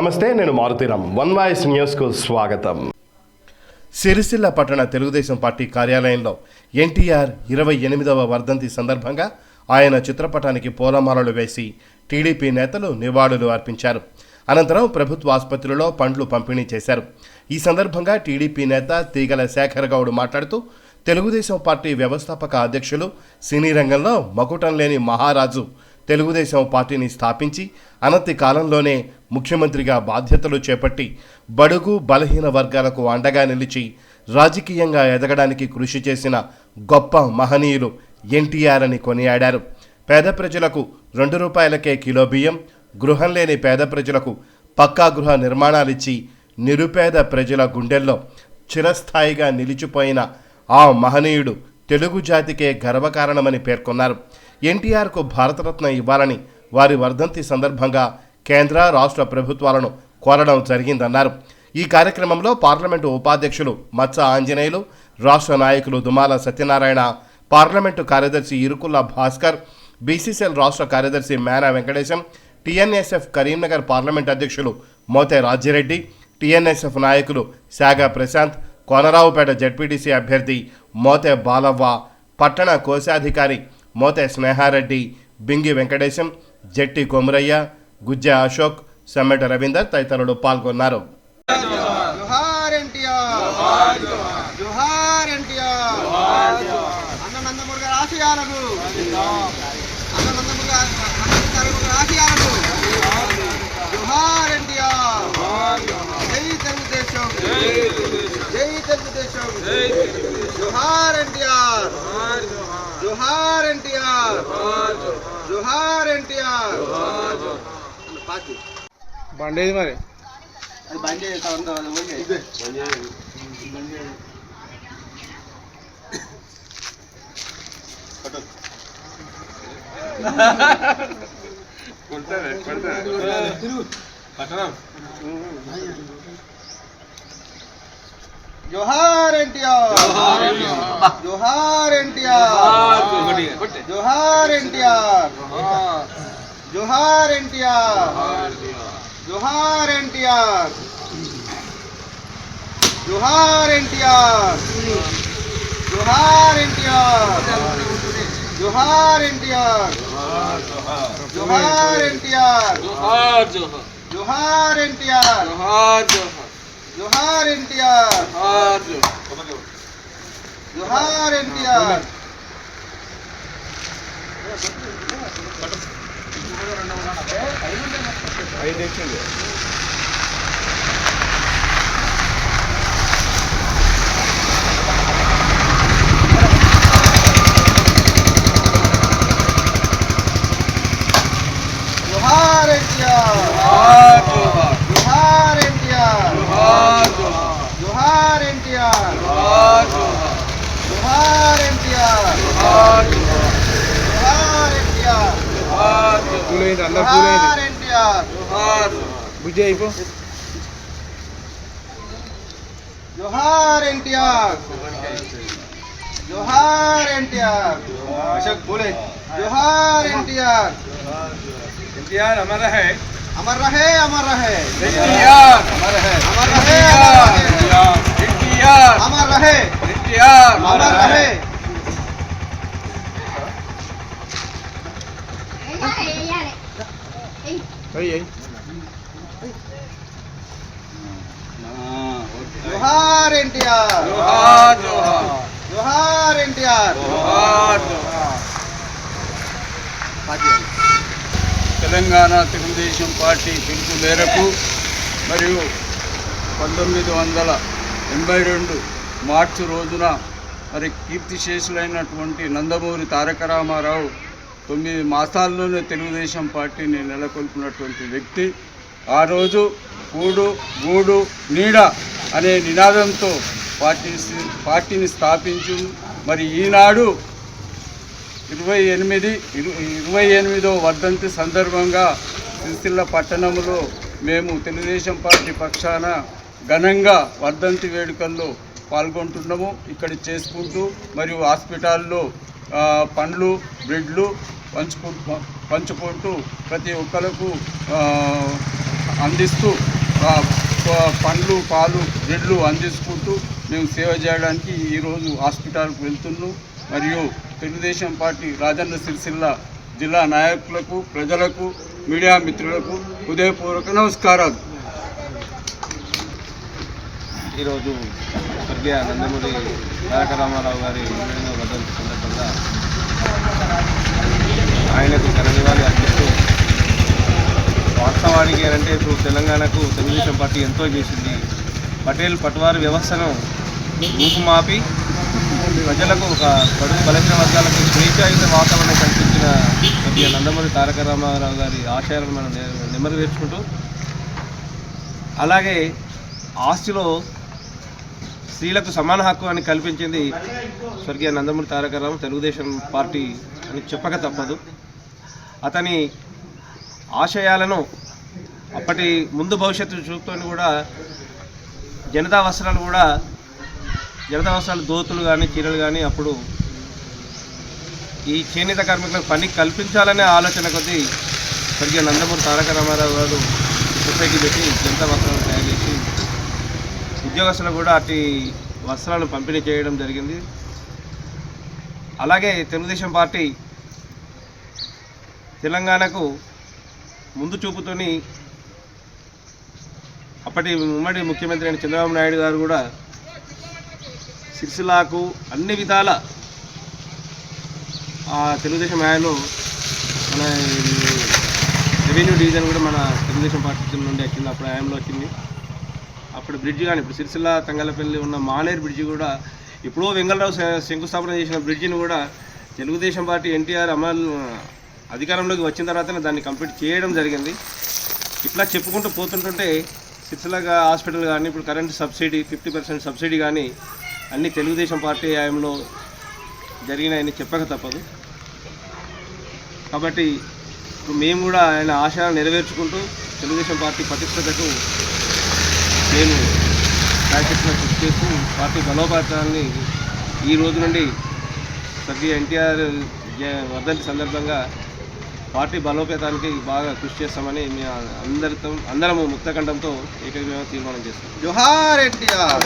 నమస్తే, నేను Maruthi Ram. One voice న్యూస్కు స్వాగతం. సిరిసిల్ల పట్టణ తెలుగుదేశం పార్టీ కార్యాలయంలో ఎన్టీఆర్ 28వ వర్ధంతి సందర్భంగా ఆయన చిత్రపటానికి పూలమాలలు వేసి టీడీపీ నేతలు నివాళులు అర్పించారు. అనంతరం ప్రభుత్వ ఆసుపత్రిలో పండ్లు పంపిణీ చేశారు. ఈ సందర్భంగా టీడీపీ నేత తీగల శేఖర్ గౌడ్ మాట్లాడుతూ, తెలుగుదేశం పార్టీ వ్యవస్థాపక అధ్యక్షులు, సినీ రంగంలో మకుటం లేని మహారాజు తెలుగుదేశం పార్టీని స్థాపించి అనతి కాలంలోనే ముఖ్యమంత్రిగా బాధ్యతలు చేపట్టి బడుగు బలహీన వర్గాలకు అండగా నిలిచి రాజకీయంగా ఎదగడానికి కృషి చేసిన గొప్ప మహనీయులు ఎన్టీఆర్ అని కొనియాడారు. పేద ప్రజలకు ₹2 కిలో బియ్యం, గృహం లేని పేద ప్రజలకు పక్కా గృహ నిర్మాణాలిచ్చి నిరుపేద ప్రజల గుండెల్లో చిరస్థాయిగా నిలిచిపోయిన ఆ మహనీయుడు తెలుగు జాతికే గర్వకారణమని పేర్కొన్నారు. ఎన్టీఆర్కు భారతరత్న ఇవ్వాలని వారి వర్ధంతి సందర్భంగా కేంద్ర రాష్ట్ర ప్రభుత్వాలను కోరడం జరిగిందన్నారు. ఈ కార్యక్రమంలో పార్లమెంటు ఉపాధ్యక్షులు మత్స ఆంజనేయులు, రాష్ట్ర నాయకులు దుమాల సత్యనారాయణ, పార్లమెంటు కార్యదర్శి ఇరుకుల్ల భాస్కర్, బీసీసీఎల్ రాష్ట్ర కార్యదర్శి మేనా వెంకటేశం, టీఎన్ఎస్ఎఫ్ కరీంనగర్ పార్లమెంట్ అధ్యక్షులు మోతే రాజిరెడ్డి, టీఎన్ఎస్ఎఫ్ నాయకులు శాగా ప్రశాంత్, కోనరావుపేట జడ్పీటీసీ అభ్యర్థి మోతే బాలవ్వ, పట్టణ కోశాధికారి మోతే స్నేహారెడ్డి, బింగి వెంకటేశం, జట్టి కొమురయ్య, గుజ్జె అశోక్, సెమ్మెట రవీందర్ తదితరులు పాల్గొన్నారు. జోహార్ ఎన్టీఆర్, జోహార్ ఎన్టీఆర్. బండేది మరి అది బంద్ జోహార్ ఎన్టీఆర్, జోహార్ ఎన్టీఆర్, జోహార్ ఎన్టీఆర్, జోహార్ ఎన్టీఆర్, జోహార్ ఎన్టీఆర్, జోహార్ ఎన్టీఆర్, జోహార్ ఎన్టీఆర్, జోహార్ ఎన్టీఆర్, జోహార్ ఎన్టీఆర్, జోహార్ ఎన్టీఆర్, జోహార్ ఎన్టీఆర్, జోహార్ ఎన్టీఆర్. జోహార్ ఎన్టీఆర్, జోహార్ ఎన్టీఆర్, జోహార్ ఎన్టీఆర్, జోహార్ ఎన్టీఆర్, జోహార్ ఎన్టీఆర్, జోహార్ ఎన్టీఆర్, బుజ్జి అయిపో. జోహార్ ఎన్టీఆర్, జోహార్ ఎన్టీఆర్, జోహార్ ఎన్టీఆర్. एनटीआर अमर रहे, अमर रहे, अमर रहे. एनटीआर अमर रहे, अमर रहे, एनटीआर अमर रहे, एनटीआर अमर रहे. जोहार एनटीआर, जोहार जोहार, जोहार एनटीआर, जोहार जोहार. తెలంగాణ తెలుగుదేశం పార్టీ పిలుపు మేరకు మరియు 1982 మార్చి రోజున మరి కీర్తిశేషులైనటువంటి నందమూరి తారక రామారావు 9 మాసాల్లోనే తెలుగుదేశం పార్టీని నెలకొల్పినటువంటి వ్యక్తి. ఆ రోజు కూడు గూడు నీడ అనే నినాదంతో పార్టీని స్థాపించు. మరి ఈనాడు 28వ వర్ధంతి సందర్భంగా సిరిసిల్ల పట్టణంలో మేము తెలుగుదేశం పార్టీ పక్షాన ఘనంగా వర్ధంతి వేడుకల్లో పాల్గొంటున్నాము. ఇక్కడ చేసుకుంటూ మరియు హాస్పిటల్లో పండ్లు బ్రెడ్లు పంచుకుంటూ ప్రతి ఒక్కరికి అందిస్తూ పండ్లు పాలు బ్రెడ్లు అందించుకుంటూ మేము సేవ చేయడానికి ఈరోజు హాస్పిటల్కి వెళ్తున్నాం. మరియు తెలుగుదేశం పార్టీ రాజన్న సిరిసిల్ల జిల్లా నాయకులకు, ప్రజలకు, మీడియా మిత్రులకు హృదయపూర్వక నమస్కారాలు. ఈరోజు స్వర్గీయ నందమూరి తారక రామారావు గారి 20వ వర్ధంతి సందర్భంగా ఆయనకు ఘన నివాళి అర్పిస్తూ, వాస్తవానికి అంటే ఇప్పుడు తెలంగాణకు తెలుగుదేశం పార్టీ ఎంతో చేసింది. పటేల్ పట్వారి వ్యవస్థను రూపుమాపి ప్రజలకు ఒక బడుగు బలహీన వర్గాలకు స్వేచ్ఛాయుత వాతావరణం కల్పించిన స్వర్గీయ నందమూరి తారక రామారావు గారి ఆశయాలను మనం నెమరువేర్చుకుంటూ, అలాగే ఆస్తిలో స్త్రీలకు సమాన హక్కు అని కల్పించింది స్వర్గీయ నందమూరి తారక రామారావు, తెలుగుదేశం పార్టీ అని చెప్పక తప్పదు. అతని ఆశయాలను అప్పటి ముందు భవిష్యత్తు చూపుతూ కూడా జనతా వస్త్రాలు దోతులు కానీ చీరలు కానీ అప్పుడు ఈ చేనేత కార్మికులకు పని కల్పించాలనే ఆలోచన కొద్దీ స్వర్గీయ నందమూరి తారక రామారావు గారు సొసైటీ పెట్టి జనతా వస్త్రాలు తయారు చేసి ఉద్యోగస్తులకు కూడా అట్టి వస్త్రాలను పంపిణీ చేయడం జరిగింది. అలాగే తెలుగుదేశం పార్టీ తెలంగాణకు ముందు చూపుతోని అప్పటి ఉమ్మడి ముఖ్యమంత్రి అయిన చంద్రబాబు నాయుడు గారు కూడా సిరిసిల్లకు అన్ని విధాల తెలుగుదేశం హయాంలో మన రెవెన్యూ డివిజన్ కూడా మన తెలుగుదేశం పార్టీ నుండి వచ్చింది. అప్పుడు హయాంలో వచ్చింది. అప్పుడు బ్రిడ్జ్ కానీ ఇప్పుడు సిరిసిల్ల తంగలపల్లి ఉన్న మానేరు బ్రిడ్జి కూడా ఇప్పుడు వెంగళరావు శంకుస్థాపన చేసిన బ్రిడ్జిని కూడా తెలుగుదేశం పార్టీ ఎన్టీఆర్ అధికారంలోకి వచ్చిన తర్వాతనే దాన్ని కంప్లీట్ చేయడం జరిగింది. ఇట్లా చెప్పుకుంటూ పోతుంటుంటే సిరిసిల్ల హాస్పిటల్ కానీ ఇప్పుడు కరెంట్ సబ్సిడీ 50% సబ్సిడీ కానీ అన్ని తెలుగుదేశం పార్టీ హయాంలో జరిగినాయని చెప్పక తప్పదు. కాబట్టి ఇప్పుడు మేము కూడా ఆయన ఆశయాలను నెరవేర్చుకుంటూ తెలుగుదేశం పార్టీ పటిష్టతకు నేను శాశ్వతంగా కృషి చేస్తూ పార్టీ బలోపేతాన్ని ఈ రోజు నుండి స్వర్గీయ ఎన్టీఆర్ వర్ధంతి సందర్భంగా పార్టీ బలోపేతానికి బాగా కృషి చేస్తామని మేము అందరము ముక్తకంఠంతో ఏకగ్రీవంగా తీర్మానం చేస్తాం. జోహార్ ఎన్టీఆర్.